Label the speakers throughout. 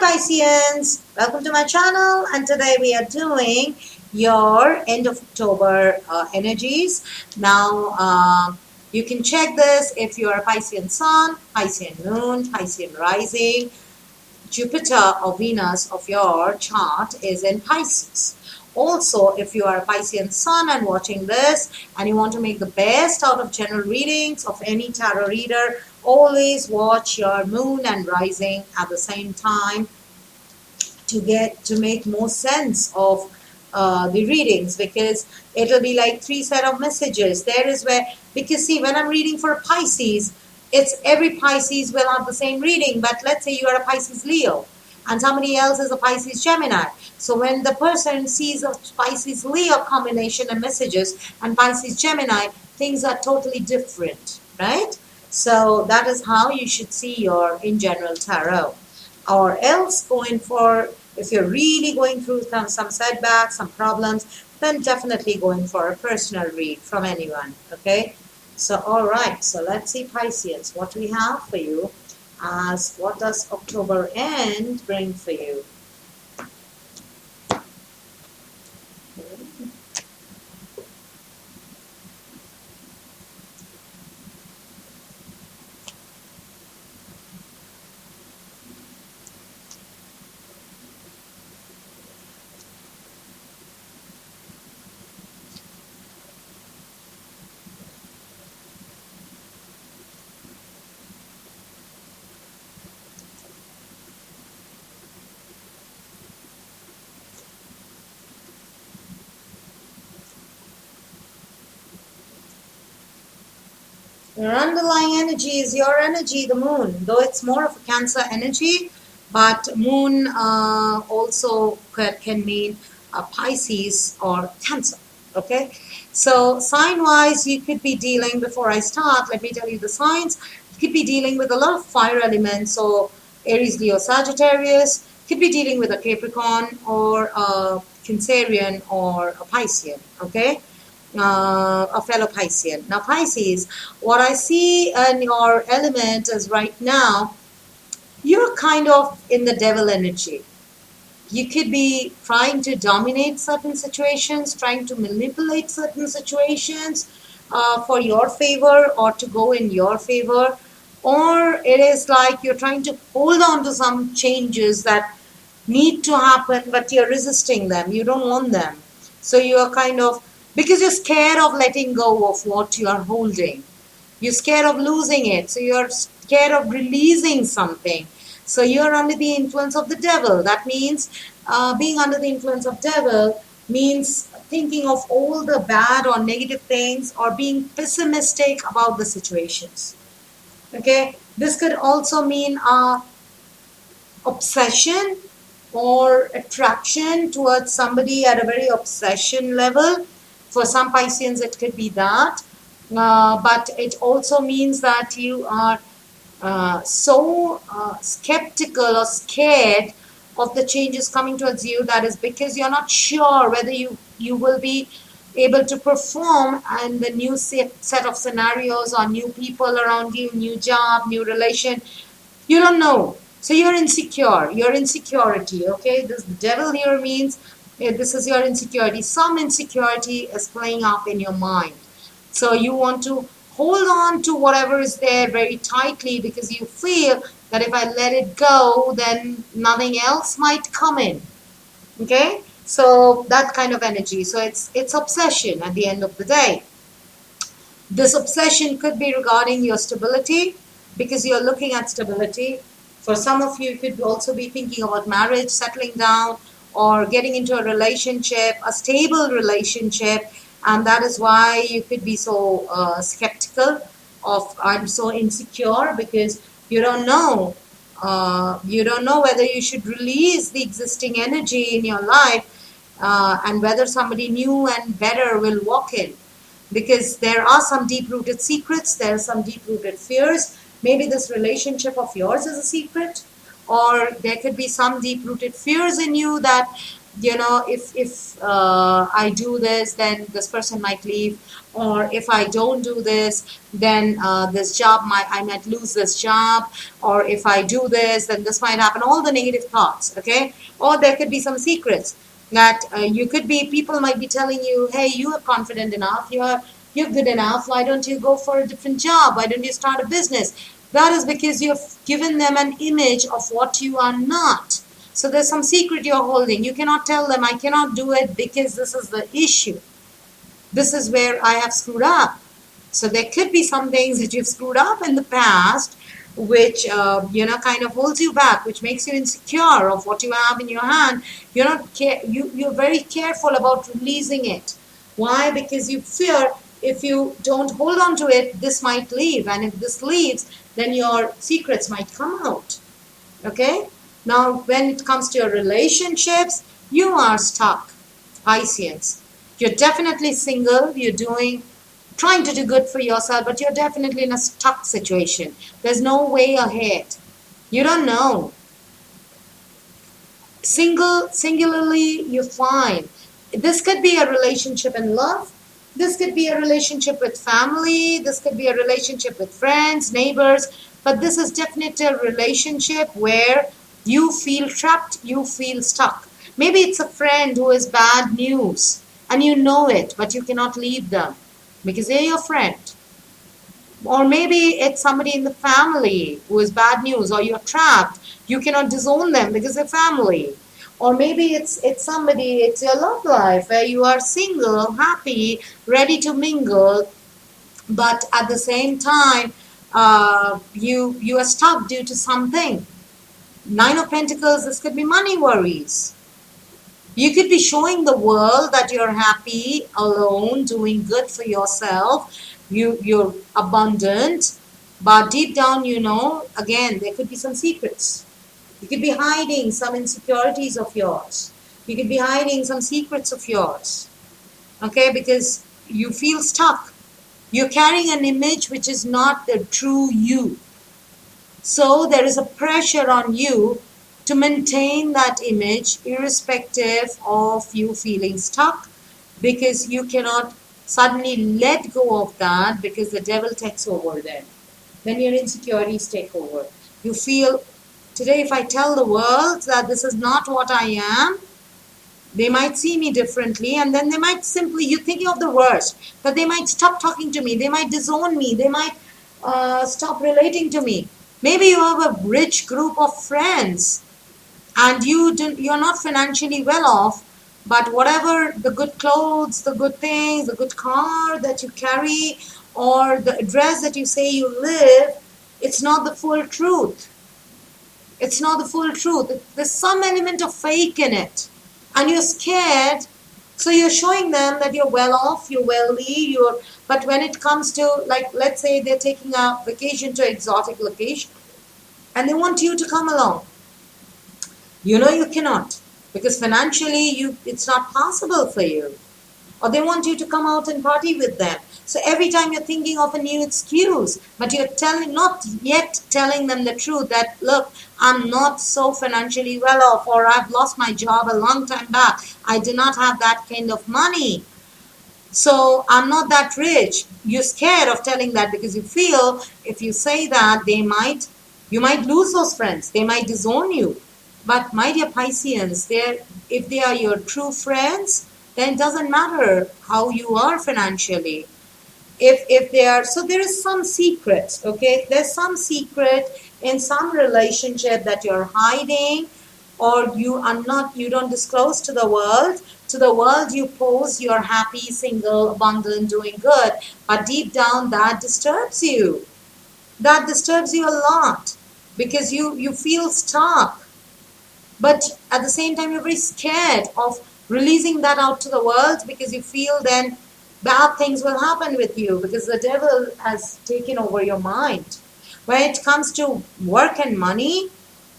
Speaker 1: Pisceans, welcome to my channel, and today we are doing your end of October energies. Now you can check this if you are a Piscean Sun, Piscean Moon, Piscean Rising. Jupiter or Venus of your chart is in Pisces. Also, if you are a Piscean Sun and watching this and you want to make the best out of general readings of any tarot reader, always watch your moon and rising at the same time to make more sense of the readings, because it'll be like three set of messages. There is where, because see, when I'm reading for a Pisces, it's every Pisces will have the same reading, but let's say you are a Pisces Leo and somebody else is a Pisces Gemini. So when the person sees a Pisces Leo combination of messages and Pisces Gemini, things are totally different, right? So that is how you should see your in general tarot. Or else going for, if you're really going through some setbacks, some problems, then definitely going for a personal read from anyone, okay? So, all right, so let's see, Pisceans, what we have for you as what does October end bring for you? Your underlying energy is your energy, the moon, though it's more of a Cancer energy, but moon also can mean Pisces or Cancer, okay? So sign-wise, you could be dealing, before I start, let me tell you the signs, you could be dealing with a lot of fire elements, so Aries, Leo, Sagittarius, could be dealing with a Capricorn or a Cancerian or a Piscean, okay? A fellow Piscean. Now Pisces, what I see in your element is right now, you're kind of in the devil energy. You could be trying to dominate certain situations, trying to manipulate certain situations for your favor or to go in your favor. Or it is like you're trying to hold on to some changes that need to happen, but you're resisting them. You don't want them. So you're kind of, because you're scared of letting go of what you are holding. You're scared of losing it. So you're scared of releasing something. So you're under the influence of the devil. That means being under the influence of devil means thinking of all the bad or negative things or being pessimistic about the situations. Okay. This could also mean obsession or attraction towards somebody at a very obsession level. For some Pisceans, it could be that. But it also means that you are so skeptical or scared of the changes coming towards you. That is because you're not sure whether you will be able to perform and the new set of scenarios or new people around you, new job, new relation. You don't know. So you're insecure. Your insecurity, okay? This devil here means this is your insecurity. Some insecurity is playing up in your mind. So you want to hold on to whatever is there very tightly because you feel that if I let it go, then nothing else might come in. Okay? So that kind of energy. So it's obsession at the end of the day. This obsession could be regarding your stability because you're looking at stability. For some of you, you could also be thinking about marriage, settling down, or getting into a relationship, a stable relationship. And that is why you could be so skeptical of, I'm so insecure, because you don't know. You don't know whether you should release the existing energy in your life and whether somebody new and better will walk in. Because there are some deep-rooted secrets, there are some deep-rooted fears. Maybe this relationship of yours is a secret, or there could be some deep-rooted fears in you that if I do this, then this person might leave, or if I don't do this, then this job I might lose this job, or if I do this, then this might happen. All the negative thoughts, okay? Or there could be some secrets that you could be. People might be telling you, "Hey, you are confident enough. You're good enough. Why don't you go for a different job? Why don't you start a business?" That is because you've given them an image of what you are not. So there's some secret you're holding. You cannot tell them, "I cannot do it because this is the issue. This is where I have screwed up." So there could be some things that you've screwed up in the past, which kind of holds you back, which makes you insecure of what you have in your hand. You're very careful about releasing it. Why? Because you fear if you don't hold on to it, this might leave, and if this leaves, then your secrets might come out. Okay? Now, when it comes to your relationships, you are stuck, Pisceans. You're definitely single. Trying to do good for yourself, but you're definitely in a stuck situation. There's no way ahead. You don't know. Singularly, you're fine. This could be a relationship in love. This could be a relationship with family. This could be a relationship with friends, neighbors. But this is definitely a relationship where you feel trapped, you feel stuck. Maybe it's a friend who is bad news and you know it, but you cannot leave them because they're your friend. Or maybe it's somebody in the family who is bad news, or you're trapped. You cannot disown them because they're family. Or maybe it's your love life where you are single, happy, ready to mingle, but at the same time, you are stuck due to something. Nine of Pentacles, this could be money worries. You could be showing the world that you're happy, alone, doing good for yourself. You're abundant, but deep down, again, there could be some secrets. You could be hiding some insecurities of yours. You could be hiding some secrets of yours. Okay, because you feel stuck. You're carrying an image which is not the true you. So there is a pressure on you to maintain that image irrespective of you feeling stuck, because you cannot suddenly let go of that because the devil takes over then. Then your insecurities take over. You feel, today if I tell the world that this is not what I am, they might see me differently, and then they might simply, you're thinking of the worst, that they might stop talking to me, they might disown me, they might stop relating to me. Maybe you have a rich group of friends and you're not financially well off, but whatever the good clothes, the good things, the good car that you carry, or the address that you say you live, it's not the full truth. It's not the full truth. There's some element of fake in it. And you're scared, so you're showing them that you're well off, you're wealthy, but when it comes to, like, let's say they're taking a vacation to an exotic location, and they want you to come along. You cannot, because financially it's not possible for you. Or they want you to come out and party with them. So every time you're thinking of a new excuse, but you're not yet telling them the truth that, look, I'm not so financially well off, or I've lost my job a long time back. I do not have that kind of money. So I'm not that rich. You're scared of telling that because you feel if you say that, you might lose those friends. They might disown you. But my dear Pisceans, if they are your true friends, then it doesn't matter how you are financially. If they are, so there is some secret, okay? There's some secret in some relationship that you're hiding, or you don't disclose to the world. To the world you pose you're happy, single, abundant, doing good, but deep down that disturbs you. That disturbs you a lot because you feel stuck. But at the same time, you're very scared of releasing that out to the world because you feel then bad things will happen with you because the devil has taken over your mind. When it comes to work and money,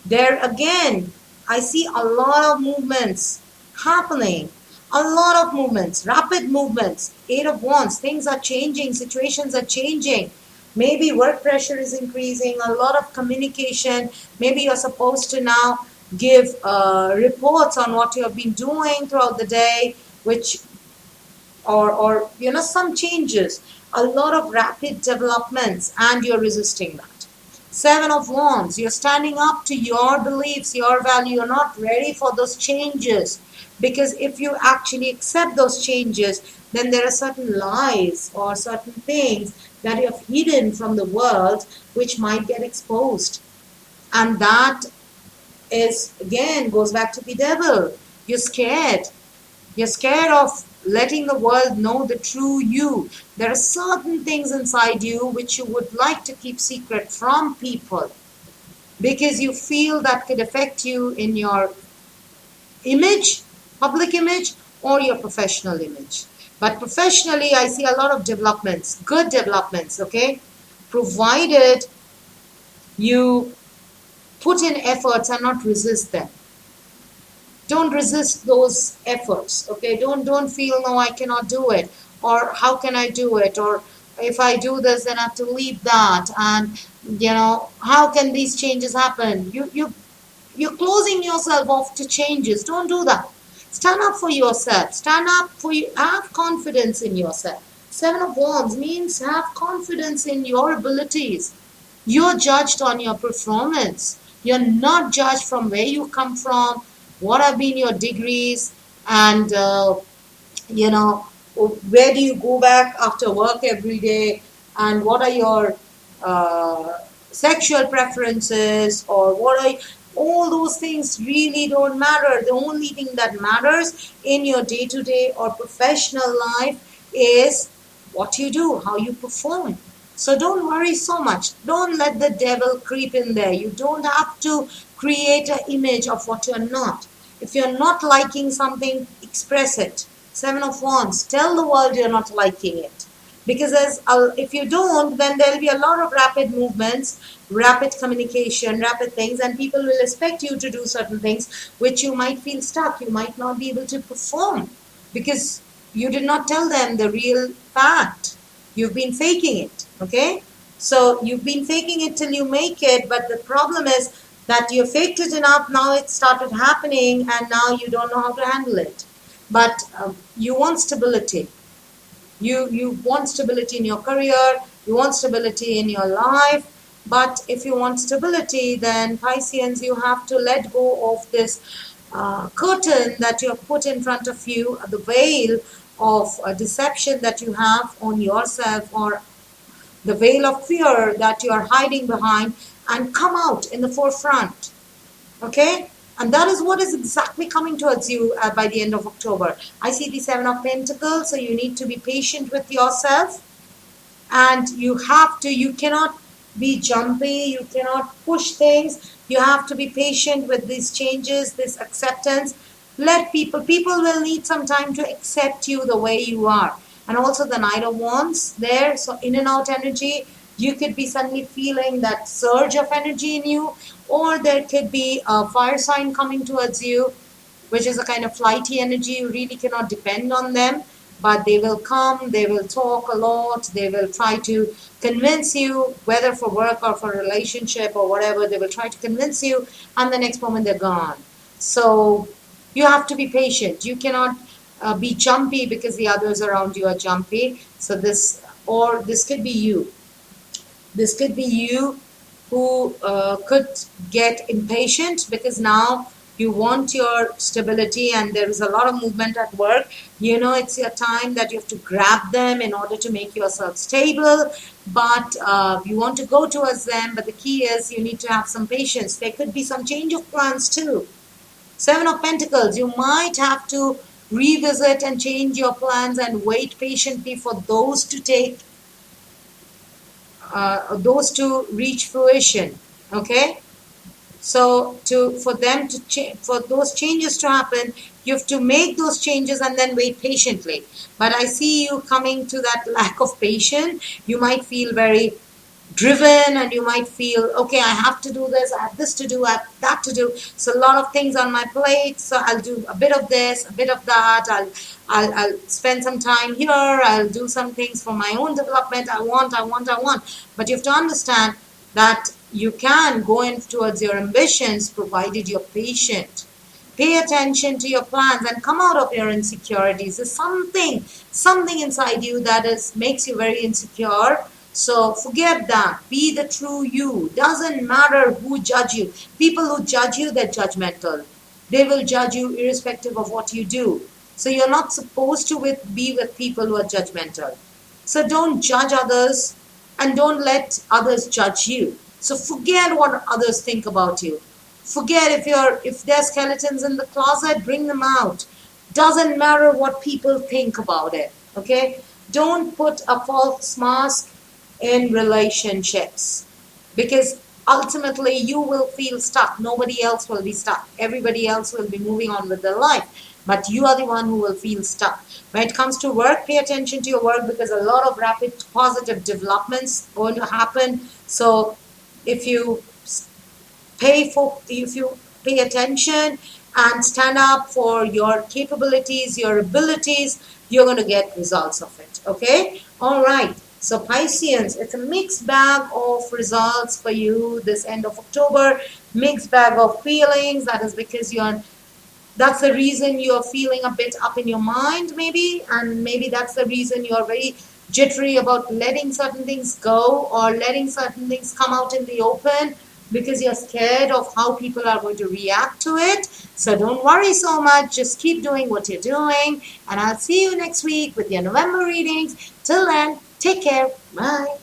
Speaker 1: there again, I see a lot of movements happening. A lot of movements, rapid movements. 8 of Wands, things are changing, situations are changing. Maybe work pressure is increasing, a lot of communication. Maybe you're supposed to now give reports on what you have been doing throughout the day, which or some changes, a lot of rapid developments, and you're resisting that. Seven of Wands, you're standing up to your beliefs, your value. You're not ready for those changes, because if you actually accept those changes, then there are certain lies or certain things that you have hidden from the world which might get exposed. And that is, again, goes back to the devil. You're scared. You're scared of letting the world know the true you. There are certain things inside you which you would like to keep secret from people, because you feel that could affect you in your image, public image, or your professional image. But professionally, I see a lot of developments, good developments, okay? Provided you put in efforts and not resist them. Don't resist those efforts, okay? Don't feel, no, I cannot do it, or how can I do it, or if I do this, then I have to leave that, and how can these changes happen? You're closing yourself off to changes. Don't do that. Stand up for yourself. Stand up for you. Have confidence in yourself. Seven of Wands means have confidence in your abilities. You're judged on your performance. You're not judged from where you come from, what have been your degrees, and you know, where do you go back after work every day, and what are your sexual preferences, or what are all those things really don't matter. The only thing that matters in your day-to-day or professional life is what you do, how you perform. So don't worry so much. Don't let the devil creep in there. You don't have to create an image of what you're not. If you're not liking something, express it. Seven of Wands, tell the world you're not liking it. Because if you don't, then there'll be a lot of rapid movements, rapid communication, rapid things, and people will expect you to do certain things which you might feel stuck. You might not be able to perform because you did not tell them the real fact. You've been faking it, okay? So you've been faking it till you make it, but the problem is that you faked it enough, now it started happening, and now you don't know how to handle it. But you want stability. You want stability in your career, you want stability in your life, but if you want stability, then Pisceans, you have to let go of this curtain that you have put in front of you, the veil of deception that you have on yourself, or the veil of fear that you are hiding behind, and come out in the forefront. Okay? And that is what is exactly coming towards you by the end of October. I see the Seven of Pentacles, so you need to be patient with yourself. And you cannot be jumpy, you cannot push things. You have to be patient with these changes, this acceptance. Let people will need some time to accept you the way you are. And also the Knight of Wands there, so in and out energy. You could be suddenly feeling that surge of energy in you, or there could be a fire sign coming towards you, which is a kind of flighty energy. You really cannot depend on them, but they will come, they will talk a lot, they will try to convince you, whether for work or for a relationship or whatever, they will try to convince you, and the next moment they're gone. So you have to be patient. You cannot be jumpy because the others around you are jumpy. So this could be you. This could be you who could get impatient because now you want your stability and there is a lot of movement at work. It's your time that you have to grab them in order to make yourself stable, but you want to go towards them. But the key is you need to have some patience. There could be some change of plans too. Seven of Pentacles, you might have to revisit and change your plans and wait patiently for those to reach fruition. Okay, so for those changes to happen, you have to make those changes and then wait patiently. But I see you coming to that lack of patience. You might feel very driven and you might feel, okay, I have to do this, I have this to do, I have that to do, so a lot of things on my plate, so I'll do a bit of this, a bit of that, I'll spend some time here, I'll do some things for my own development. I want. But you have to understand that you can go in towards your ambitions provided you're patient. Pay attention to your plans and come out of your insecurities. There's something inside you that makes you very insecure. So forget that. Be the true you. Doesn't matter who judge you. People who judge you, they're judgmental. They will judge you irrespective of what you do. So you're not supposed to be with people who are judgmental. So don't judge others and don't let others judge you. So forget what others think about you. Forget if there's skeletons in the closet, bring them out. Doesn't matter what people think about it. Okay? Don't put a false mask in relationships, because ultimately you will feel stuck. Nobody else will be stuck. Everybody else will be moving on with their life, but you are the one who will feel stuck. When it comes to work, pay attention to your work, because a lot of rapid positive developments going to happen. So if you if you pay attention and stand up for your capabilities, your abilities, you're going to get results of it. Okay? All right. So Pisceans, it's a mixed bag of results for you this end of October. Mixed bag of feelings. That is because that's the reason you're feeling a bit up in your mind, maybe, and maybe that's the reason you're very jittery about letting certain things go or letting certain things come out in the open, because you're scared of how people are going to react to it. So don't worry so much. Just keep doing what you're doing, and I'll see you next week with your November readings. Till then, take care. Bye.